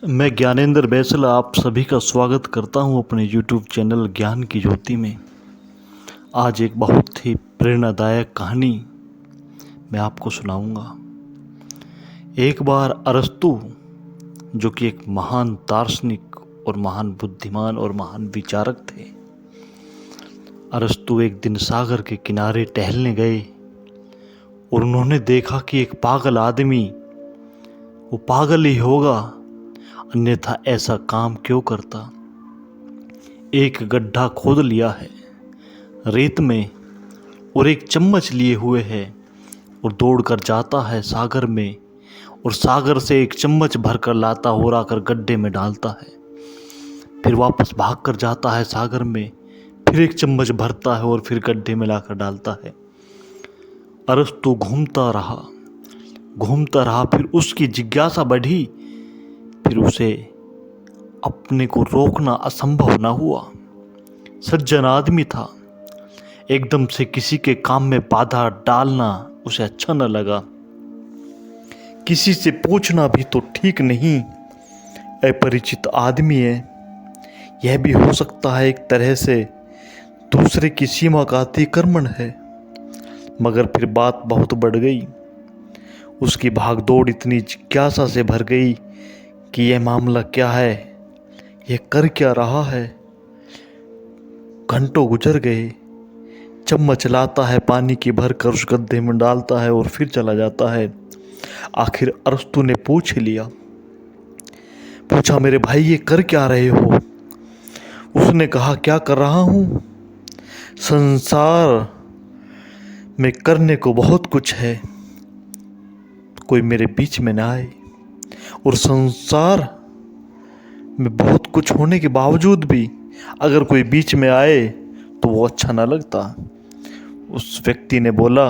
मैं ज्ञानेंद्र बैसल आप सभी का स्वागत करता हूं अपने YouTube चैनल ज्ञान की ज्योति में। आज एक बहुत ही प्रेरणादायक कहानी मैं आपको सुनाऊंगा। एक बार अरस्तु, जो कि एक महान दार्शनिक और महान बुद्धिमान और महान विचारक थे, अरस्तु एक दिन सागर के किनारे टहलने गए और उन्होंने देखा कि एक पागल आदमी, वो पागल ही होगा अन्यथा ऐसा काम क्यों करता, एक गड्ढा खोद लिया है रेत में और एक चम्मच लिए हुए है और दौड़कर जाता है सागर में और सागर से एक चम्मच भरकर लाता हो आकर गड्ढे में डालता है। फिर वापस भागकर जाता है सागर में, फिर एक चम्मच भरता है और फिर गड्ढे में लाकर डालता है। अरस्तु घूमता रहा, फिर उसकी जिज्ञासा बढ़ी, फिर उसे अपने को रोकना असंभव न हुआ। सज्जन आदमी था, एकदम से किसी के काम में बाधा डालना उसे अच्छा न लगा। किसी से पूछना भी तो ठीक नहीं, अपरिचित आदमी है, यह भी हो सकता है एक तरह से दूसरे की सीमा का अतिक्रमण है। मगर फिर बात बहुत बढ़ गई, उसकी भागदौड़ इतनी जिज्ञासा से भर गई कि यह मामला क्या है, यह कर क्या रहा है। घंटों गुजर गए, चम्मच लाता है पानी की भरकर उस गड्ढे में डालता है और फिर चला जाता है। आखिर अरस्तु ने पूछा, मेरे भाई ये कर क्या रहे हो? उसने कहा, क्या कर रहा हूँ, संसार में करने को बहुत कुछ है, कोई मेरे बीच में ना आए। और संसार में बहुत कुछ होने के बावजूद भी अगर कोई बीच में आए तो वो अच्छा ना लगता। उस व्यक्ति ने बोला,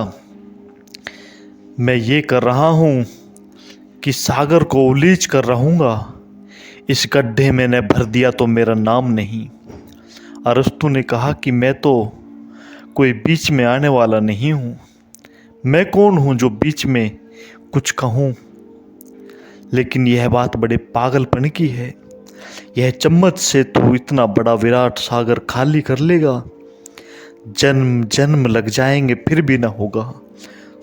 मैं ये कर रहा हूँ कि सागर को उलीच कर रहूँगा, इस गड्ढे में न भर दिया तो मेरा नाम नहीं। अरस्तु ने कहा कि मैं तो कोई बीच में आने वाला नहीं हूँ, मैं कौन हूँ जो बीच में कुछ कहूँ। लेकिन यह बात बड़े पागलपन की है, यह चम्मच से तो इतना बड़ा विराट सागर खाली कर लेगा, जन्म जन्म लग जाएंगे फिर भी न होगा,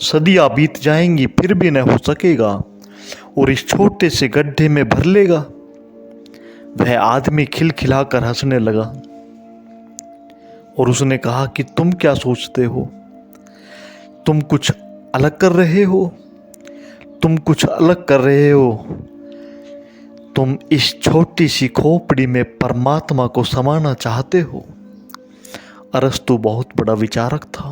सदियां बीत जाएंगी फिर भी न हो सकेगा, और इस छोटे से गड्ढे में भर लेगा। वह आदमी खिलखिलाकर हंसने लगा और उसने कहा कि तुम क्या सोचते हो, तुम कुछ अलग कर रहे हो, तुम इस छोटी सी खोपड़ी में परमात्मा को समाना चाहते हो। अरस्तु बहुत बड़ा विचारक था,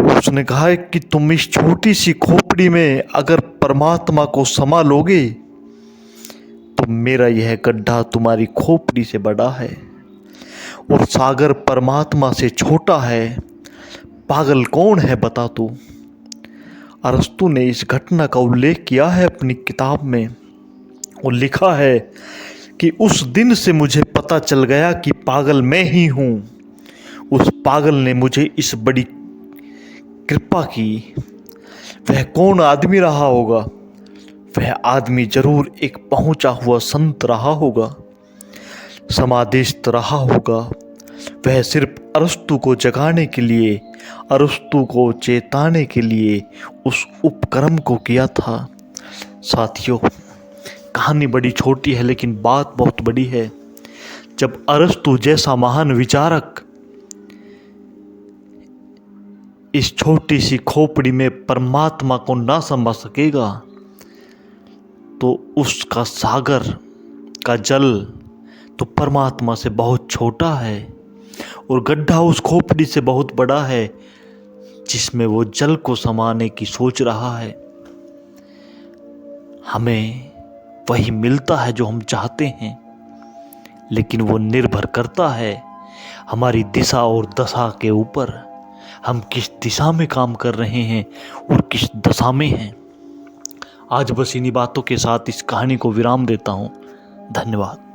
उसने कहा कि तुम इस छोटी सी खोपड़ी में अगर परमात्मा को समा लोगे तो मेरा यह गड्ढा तुम्हारी खोपड़ी से बड़ा है और सागर परमात्मा से छोटा है। पागल कौन है बता तू। अरस्तु ने इस घटना का उल्लेख किया है अपनी किताब में और लिखा है कि उस दिन से मुझे पता चल गया कि पागल मैं ही हूँ। उस पागल ने मुझे इस बड़ी कृपा की। वह कौन आदमी रहा होगा? वह आदमी जरूर एक पहुंचा हुआ संत रहा होगा, समाधिस्थ रहा होगा। वह सिर्फ अरस्तु को जगाने के लिए, अरस्तु को चेताने के लिए उस उपक्रम को किया था। साथियों, कहानी बड़ी छोटी है लेकिन बात बहुत बड़ी है। जब अरस्तु जैसा महान विचारक इस छोटी सी खोपड़ी में परमात्मा को ना समझ सकेगा तो उसका सागर का जल तो परमात्मा से बहुत छोटा है और गड्ढा उस खोपड़ी से बहुत बड़ा है जिसमें वो जल को समाने की सोच रहा है। हमें वही मिलता है जो हम चाहते हैं, लेकिन वो निर्भर करता है हमारी दिशा और दशा के ऊपर। हम किस दिशा में काम कर रहे हैं और किस दशा में हैं। आज बस इन्हीं बातों के साथ इस कहानी को विराम देता हूँ। धन्यवाद।